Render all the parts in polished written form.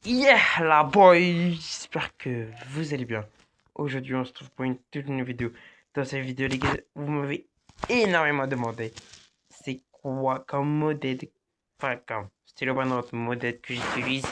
Yeah, la boy! J'espère que vous allez bien. Aujourd'hui, on se trouve pour une toute nouvelle vidéo. Dans cette vidéo, les gars, vous m'avez énormément demandé c'est quoi comme modèle, enfin, comme stylo bonnet modèle que j'utilise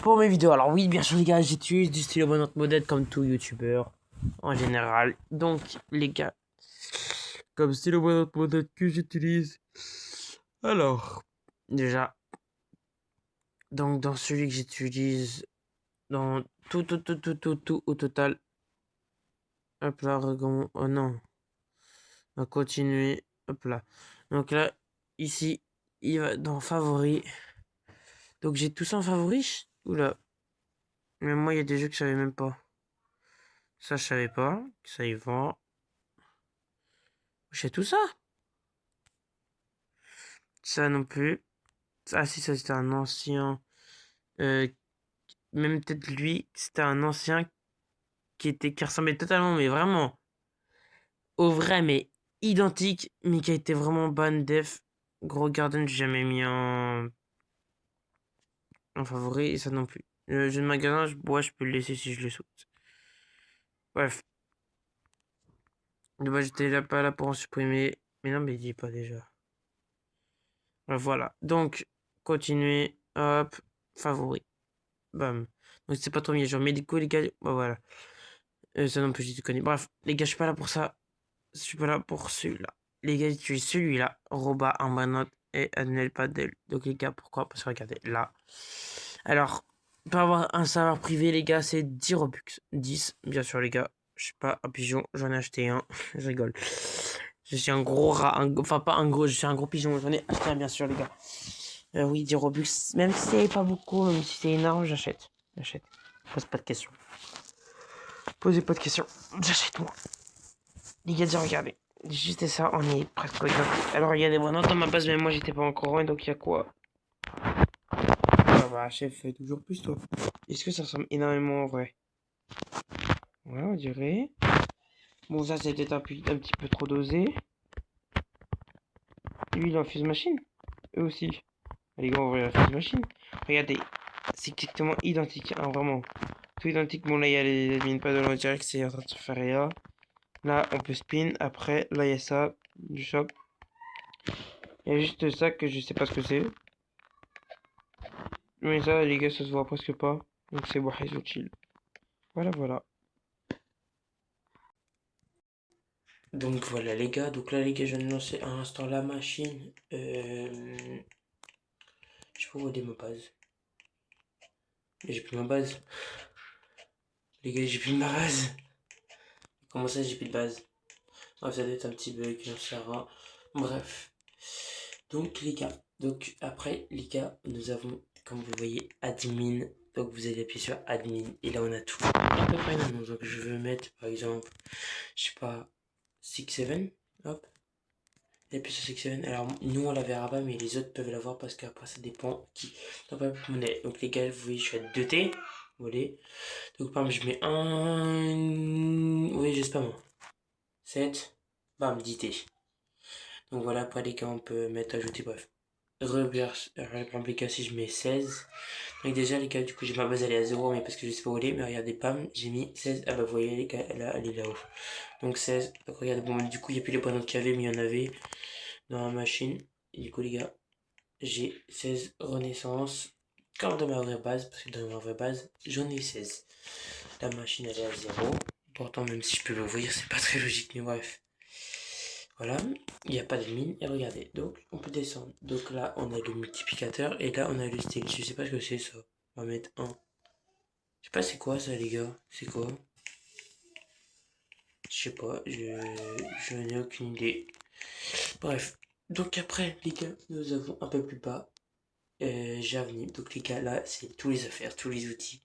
pour mes vidéos. Alors, oui, bien sûr, les gars, j'utilise du stylo bonnet modèle comme tout youtubeur en général. Donc, les gars, comme stylo bonnet modèle que j'utilise. Alors, déjà, donc, dans celui que j'utilise. Dans tout, au total. Hop là, oh non. On va continuer. Hop là. Donc là, ici, il va dans favoris. Donc j'ai tout ça en favoris. Oula. Mais moi, il y a des jeux que je savais même pas. Ça, je savais pas. Que ça y va. J'ai tout ça. Ça non plus. Ah si, ça c'était un ancien. Euh, Même peut-être lui, c'était un ancien qui ressemblait totalement, mais vraiment au vrai, mais identique, mais qui a été vraiment ban def. Gros Garden, j'ai jamais mis en favori, et ça non plus. Le jeu de magasin, je peux le laisser si je le souhaite. Bref, de base, j'étais là pas là pour en supprimer. Mais non, mais il dit pas déjà. Voilà, donc, continuer, hop, favori, bam. Donc c'est pas trop mieux, genre médicaux, les gars, bah voilà. Ça non plus, j'ai tout connu. Bref, les gars, je suis pas là pour ça. Je suis pas là pour celui-là. Les gars, j'utilise celui-là, Roba, Ambanot et Adnel Padel. Donc les gars, pourquoi? Parce que regardez, là. Alors, pour avoir un serveur privé, les gars, c'est 10 Robux. 10, bien sûr, les gars. Je sais pas, un pigeon, j'en ai acheté un. Je rigole. Je suis un gros rat, enfin pas un gros, je suis un gros pigeon. J'en ai acheté un, bien sûr, les gars. Oui, 10 Robux, même si c'est pas beaucoup, même si c'est énorme, j'achète. J'achète. Pose pas de questions. Posez pas de questions. J'achète moi. Les gars, regardez. Juste ça, on est presque au exemple. Alors, regardez, moi, dans ma base, même moi, j'étais pas encore loin, donc il y a quoi? Ah bah, chef, fais toujours plus, toi. Est-ce que ça ressemble énormément en vrai? Ouais, on dirait. Bon, ça, c'est peut-être un petit peu trop dosé. Lui, il est en fuse machine. Eux aussi. Les gars, on va ouvrir la fuse machine. Regardez, c'est exactement identique, hein, vraiment. Tout identique. Bon, là, il y a les admin paddle en direct, c'est en train de se faire rien. Là, on peut spin. Après, là, il y a ça, du shop. Il y a juste ça que je sais pas ce que c'est. Mais ça, les gars, ça se voit presque pas. Donc, c'est Wahid chill. Voilà, voilà. Donc voilà les gars, donc là les gars je viens de lancer à l'instant la machine. Je peux vous dire ma base. J'ai plus ma base. Les gars j'ai plus ma base. Comment ça j'ai plus de base? Ah, ça doit être un petit bug, on saura. Bref. Donc les gars, donc après les gars, nous avons comme vous voyez admin. Donc vous allez appuyer sur admin et là on a tout. À peu près non. Donc je veux mettre par exemple, je sais pas, 6-7. Hop. Et puis sur Section, alors nous on la verra pas, mais les autres peuvent l'avoir parce qu'après ça dépend qui n'a pas monnaie. Donc les gars, vous voyez, je suis à 2T. Vous voyez. Donc par exemple, je mets un. Oui, je sais pas moi. 7. Bam, 10T. Donc voilà, après les gars, on peut mettre ajouter, bref. Reverse. Par exemple, les gars, si je mets 16. Donc déjà, les gars, du coup, j'ai ma base, elle est à 0, mais parce que je sais pas où elle est. Mais regardez, pam, j'ai mis 16. Ah bah, vous voyez, les gars, elle est là-haut. Donc 16. Donc regardez, bon, du coup, il n'y a plus les points qu'il y avait, mais il y en avait dans la machine. Et du coup, les gars, j'ai 16 renaissances. Comme dans ma vraie base, parce que dans ma vraie base, j'en ai 16. La machine elle est à 0. Pourtant, même si je peux l'ouvrir, c'est pas très logique, mais bref. Voilà, il n'y a pas de mine. Et regardez, donc on peut descendre. Donc là, on a le multiplicateur et là, on a le style. Je sais pas ce que c'est ça. On va mettre 1. Je sais pas c'est quoi ça, les gars. C'est quoi? Je sais pas, je n'ai aucune idée. Bref, donc après, les gars, nous avons un peu plus bas J'avenir. Donc les gars, là, c'est tous les affaires, tous les outils.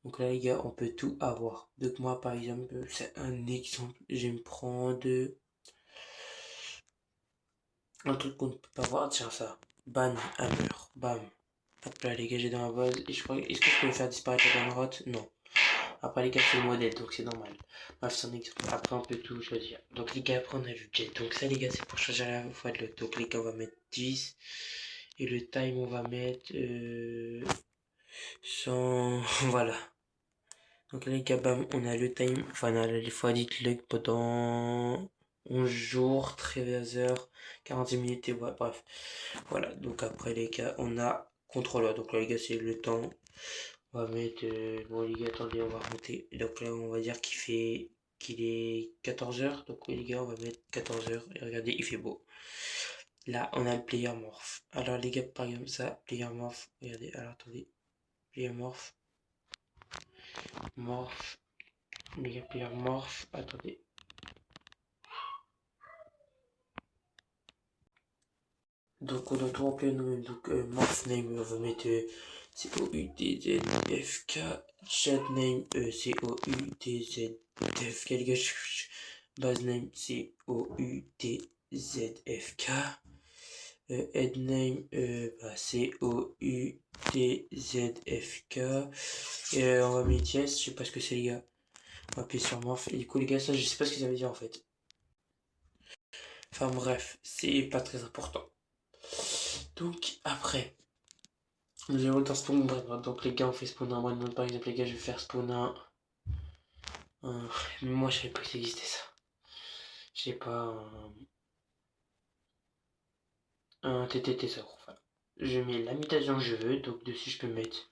Donc là, les gars, on peut tout avoir. Donc moi, par exemple, c'est un exemple. Je vais me prendre un truc qu'on ne peut pas voir. Tiens, ça. Ban, hammer, bam. Hop là, les gars, j'ai dans ma base. Et je crois, est-ce que je peux faire disparaître la ban rot? Non. Après, les gars, c'est le modèle, donc c'est normal. Bref, c'est un exemple. Après, on peut tout choisir. Donc les gars, après, on a vu jet. Donc ça, les gars, c'est pour choisir la fois de l'autre. Donc les gars, on va mettre 10. Et le time, on va mettre... Sans... Voilà. Donc là, les gars, bam, on a le time, enfin, on a les fois dit log pendant 11 jours, 13 heures, 46 minutes, et ouais, bref. Voilà, donc après, les gars, on a contrôleur. Donc là, les gars, c'est le temps. On va mettre, bon, les gars, attendez, on va remonter. Donc là, on va dire qu'il est 14 heures. Donc oui, les gars, on va mettre 14 heures. Et regardez, il fait beau. Là, on a le player morph. Alors, les gars, par exemple, ça, player morph. Regardez, alors, attendez. Player morph. Morph. Les gars, player morph. Attendez. Donc, on a tout rempli nous-mêmes. Donc, morph name, on va mettre COUTZFK. Chat name, COUTZFK. Les gars, base name, COUTZFK. Head name, COUTZFK. On va mettre yes, je sais pas ce que c'est, les gars. On va appuyer sur morph. Et du coup, les gars, ça, je sais pas ce que ça veut dire en fait. Enfin, bref, c'est pas très important. Donc, après, nous allons dans spawn. Donc, les gars, on fait spawn un one. Par exemple, les gars, je vais faire spawn un. Mais moi, je savais pas que ça existait ça. Je sais pas. Un TTT, ça. Voilà. Je mets la mutation que je veux. Donc, dessus, je peux mettre.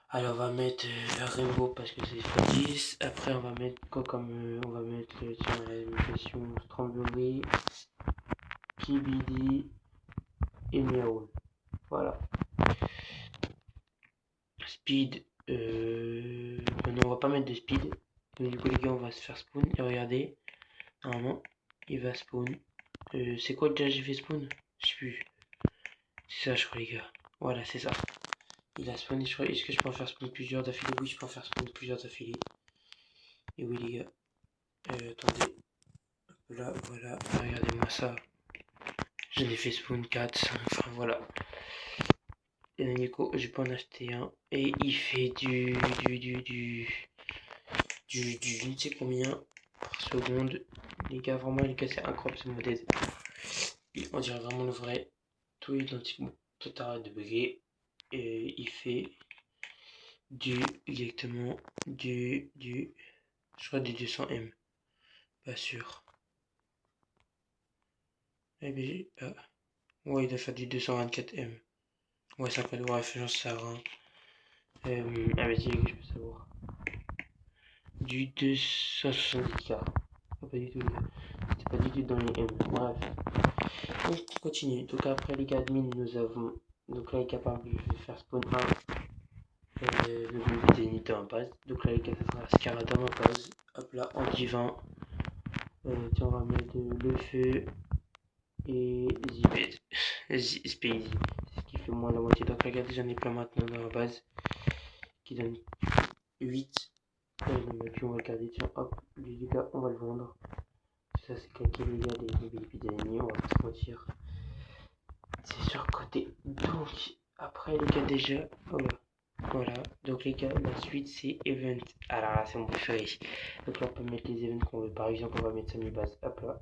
Alors, on va mettre Rainbow parce que c'est x10. Après, on va mettre quoi comme. On va mettre tiens, la mutation Strawberry, KBD et Meow. Voilà. Speed. Non, on va pas mettre de speed. Donc, du coup, les gars, on va se faire spawn. Et regardez. Normalement, il va spawn. C'est quoi déjà j'ai fait spawn? Je sais plus. C'est ça, je crois, les gars. Voilà, c'est ça. Il a spawné, je crois. Est-ce que je peux en faire spawn plusieurs d'affilée? Oui, je peux en faire spawn plusieurs d'affilée. Et oui, les gars. Attendez. Là, voilà. Regardez-moi ça. J'en ai fait spawn 4, 5, enfin voilà. Et Nico, je peux en acheter un. Et il fait je ne sais combien par seconde. Les gars, vraiment, les gars, c'est incroyable ce modèle. On dirait vraiment le vrai. Tout identique. Bon, tout arrête de bugger. Et il fait exactement je crois du 200M. Pas sûr. Eh bien, ouais, il doit faire du 224M. Ouais, ça peut, bref, j'en sais rien. Ah, vas-y, je peux savoir. Du 270K. Pas du tout, c'était pas du tout dans les M. Bref. Donc, on continue. Donc, après les gars admin, nous avons. Donc là, il est capable, je vais faire spawn 1. Le but est dans ma base. Donc là, les gars, ça sera Scara dans ma base. Hop là, en divin. Tiens, on va mettre le feu et Space. C'est ce qui fait moins la moitié. Donc, regardez, j'en ai plein maintenant dans la base. Qui donne 8. Et puis on va le garder, tiens, hop, les gars, on va le vendre. Ça, c'est claqué, les gars, des baby d'ennemis, on va pas se mentir. C'est surcoté. Donc, après, les gars, déjà, voilà. Donc, les gars, la suite, c'est event. Alors là, c'est mon préféré. Donc, là, on peut mettre les events qu'on veut. Par exemple, on va mettre Samy base. Hop là.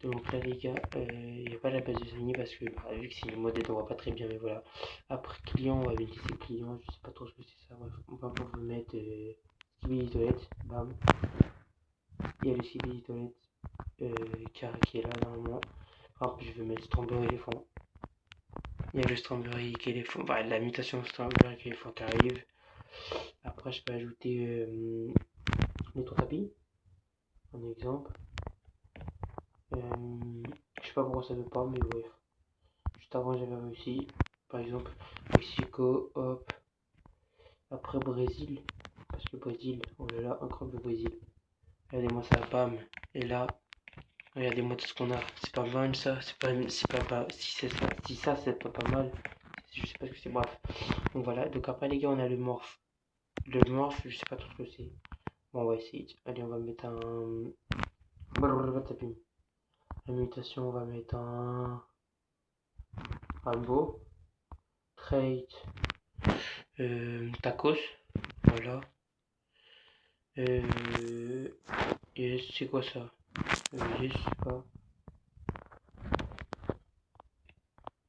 Donc, là, les gars, il n'y a pas la base de Samy parce que, vu que c'est une modèle, on voit pas très bien, mais voilà. Après, client, on va mettre ici client. Je sais pas trop ce que c'est ça. Bref, on va pouvoir mettre. Skibidi toilette, bam. Il y a le Skibidi toilette qui est là normalement. Enfin, je vais mettre Strawberry éléphant. Il y a le Strawberry éléphant, enfin, la mutation Strawberry éléphant qui arrive. Après, je peux ajouter les trois tapis, un exemple. Je sais pas pourquoi ça veut pas, mais bref. Juste avant, j'avais réussi. Par exemple, Mexico, hop. Après, Brésil. Parce que Brésil, oh là là, incroyable le Brésil. Regardez-moi ça, bam. Et là, regardez-moi tout ce qu'on a. C'est pas mal ça. C'est pas si c'est ça. Si ça c'est pas mal. Je sais pas ce que c'est. Bref. Donc voilà. Donc après les gars on a le morph. Le morph, je sais pas trop ce que c'est. Bon on va essayer. Allez on va mettre un. La mutation on va mettre un. Rambo. Trait. Tacos. Voilà. Yes, c'est quoi ça? Yes, je sais pas.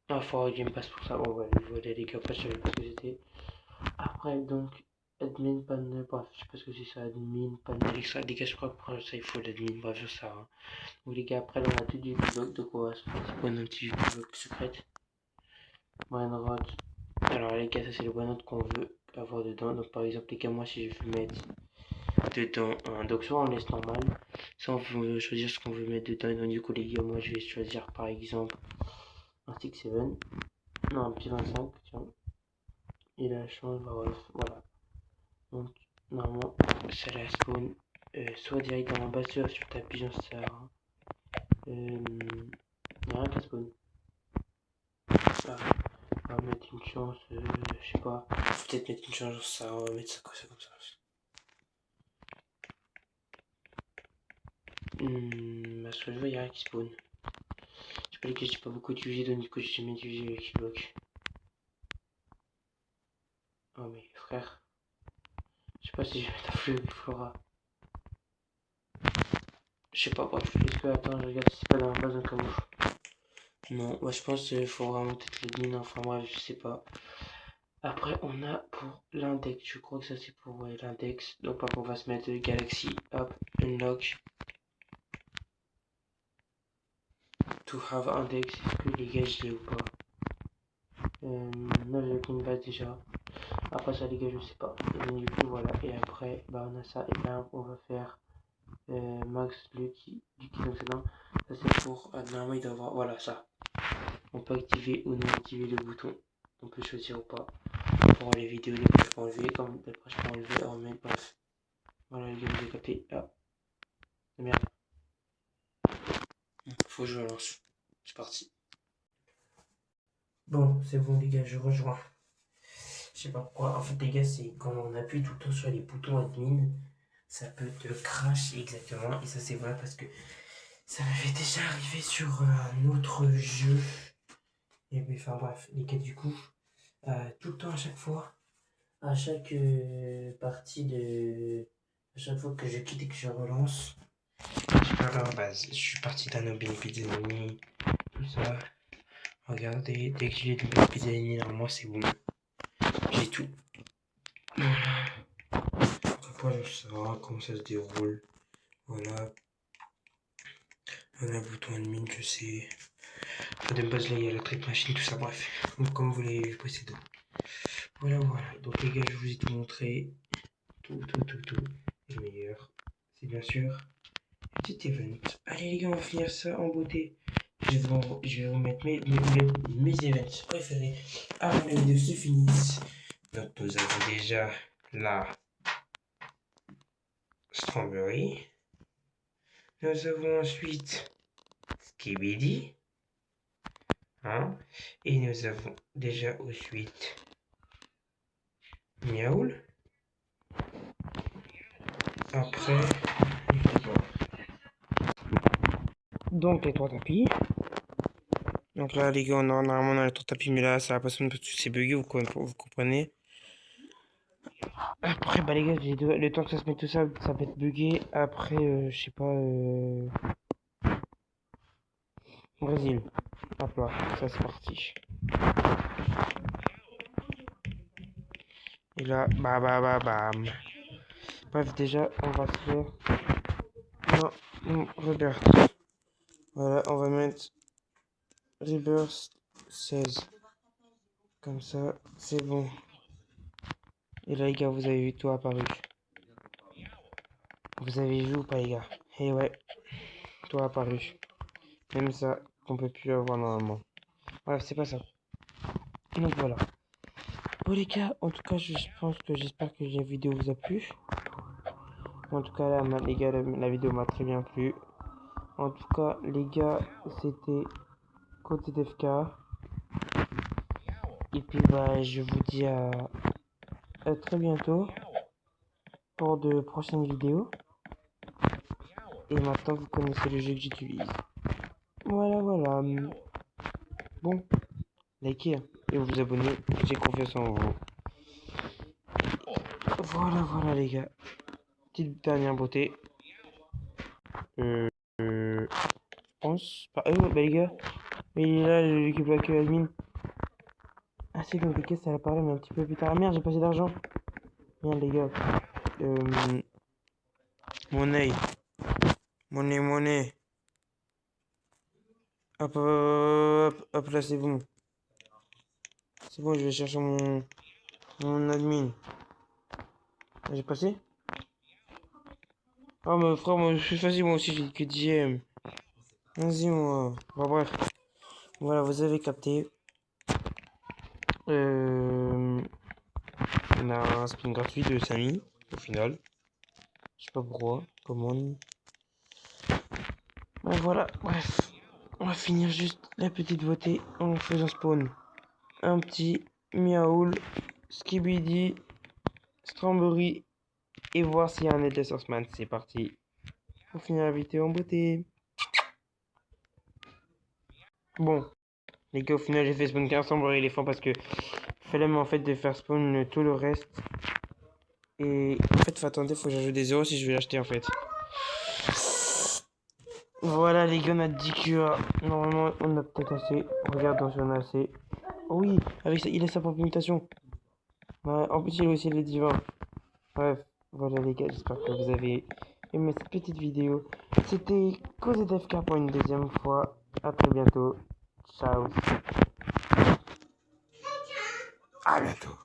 Ah, faut avoir Game Pass pour ça. Bon, ouais, voilà les gars, après je savais pas ce que c'était. Après, donc, admin panel, bref, je sais pas ce que c'est ça, admin panel extra. Les gars, je crois que pour ça il faut l'admin, bref, je sais ça. Hein. Donc, les gars, après, là, on a tout du bloc, donc on va se faire un petit bloc secrète. OneNote. Alors, les gars, ça c'est le OneNote qu'on veut avoir dedans. Donc, par exemple, les gars, moi, si je veux mettre dedans un, donc soit on laisse normal, soit on veut choisir ce qu'on veut mettre dedans. Donc, du coup, les gars, moi, je vais choisir par exemple un 6-7, non, un petit 25, tiens. Et la change, bah, bref, voilà. Donc, normalement, ça la spawn soit directement bas sur tapis, j'en sais rien. Y'a rien qu'à spawn. Ah, on va mettre une chance, je sais pas. Peut-être mettre une chance, ça, on va mettre ça comme ça. Parce que je vois, y'a rien qui spawn. Je sais pas lesquels j'ai pas beaucoup utilisé, donc du coup, j'ai jamais utilisé les Xbox. Oh, mais frère, je sais pas si je vais mettre un fleu Flora. Je sais pas, bref, est-ce que, attends, je regarde si c'est pas dans la base d'un cas où. Non, moi je pense qu'il faut vraiment peut-être le mine, enfin bref, je sais pas. Après, on a pour l'index, je crois que ça c'est pour ouais, l'index. Donc, on va se mettre Galaxy, hop, unlock, to have index. Est-ce que les gars, je l'ai ou pas? Non, j'ai une base déjà. Après ça, les gars, je sais pas. Et donc, du coup, voilà. Et après, bah, on a ça. Et là, on va faire max Lucky donc ça c'est pour. Normalement, il doit avoir. Voilà, ça. On peut activer ou non activer le bouton. On peut choisir ou pas. Pour les vidéos, les je peux enlever. Comme d'après, je peux enlever, remettre, bref. Voilà, les gars, vous avez capté. Ah, merde. Faut que je relance. C'est parti. Bon, c'est bon, les gars, je rejoins. Je sais pas pourquoi. En fait, les gars, c'est quand on appuie tout le temps sur les boutons admin, ça peut te crash exactement. Et ça, c'est vrai parce que ça m'avait déjà arrivé sur un autre jeu. Et puis, enfin, bref, les gars, du coup, tout le temps, à chaque fois, à chaque partie de. À chaque fois que je quitte et que je relance, je perds leur base. Je suis parti d'un Nobel Pizzanini, tout ça. Regardez, dès que j'ai le Pizzanini dans moi, c'est bon. J'ai tout. Voilà. Après, je sais comment ça se déroule. Voilà. On a un bouton admin, je sais. De base, là, il y a la trick machine, tout ça, bref. Donc, comme vous l'avez vu précédemment. Voilà, voilà. Donc, les gars, je vous ai tout montré. Tout. Le meilleur, c'est bien sûr petit event. Allez, les gars, on va finir ça en beauté. Je vais vous mettre mes events préférés avant que la vidéo se finisse. Donc, nous avons déjà la Strawberry. Nous avons ensuite Skibidi. Hein? Et nous avons déjà ensuite Miaoul. Après, donc les trois tapis. Donc là, les gars, normalement on a les trois tapis, mais là, ça va pas sonner parce que c'est bugué, vous comprenez. Après, bah les gars, le temps que ça se mette tout ça, ça va être bugué. Après, je sais pas, Brésil. Hop là, ça c'est parti. Et là, bam. Bref, déjà, on va se faire... Non, Rebirth. Voilà, on va mettre Rebirth 16. Comme ça, c'est bon. Et là, les gars, vous avez vu tout apparu. Vous avez vu ou pas, les gars? Et ouais, tout apparu. Même ça, qu'on peut plus avoir normalement. Bref, c'est pas ça. Donc voilà. Bon les gars, en tout cas, j'espère que la vidéo vous a plu. En tout cas, là, les gars, la vidéo m'a très bien plu. En tout cas, les gars, c'était Côté FK. Et puis, bah, je vous dis à très bientôt pour de prochaines vidéos. Et maintenant, vous connaissez le jeu que j'utilise. Voilà. Bon, likez hein, et vous abonnez. J'ai confiance en vous. Voilà, les gars. Petite dernière beauté. Je pense. Bah, les gars. Mais il est là, je l'équipe la queue admin. Ah, c'est donc les caisses, ça apparaît, mais un petit peu plus tard. Ah merde, j'ai pas assez d'argent. Merde, les gars. Monnaie. Monnaie. Hop, là, c'est bon. C'est bon, je vais chercher mon admin. J'ai passé? Ah, mais frère, moi, je suis facile, moi aussi, j'ai que 10ème. Vas-y, moi. Bon, bref. Voilà, vous avez capté. On a un spin gratuit de Samy, au final. Je sais pas pourquoi. Comment. Bon, voilà, bref. On va finir juste la petite beauté en faisant spawn. Un petit Miaoul, Skibidi, Strawberry et voir s'il y a un Endless Horseman. C'est parti. On finit la vidéo en beauté. Bon, les gars, au final, j'ai fait spawn qu'un Strawberry éléphant parce que fallait en fait de faire spawn tout le reste. Et en fait, attendez, faut que j'ajoute des zéros si je vais l'acheter en fait. Voilà les gars, on a 10 QA. Normalement, on a peut-être assez. Regardons si on a assez. Oh oui, avec ça, il a sa propre mutation. Ouais, en plus, il a aussi les divins. Bref, voilà les gars, j'espère que vous avez aimé cette petite vidéo. C'était Cause d'FK pour une deuxième fois. À très bientôt. Ciao. À bientôt.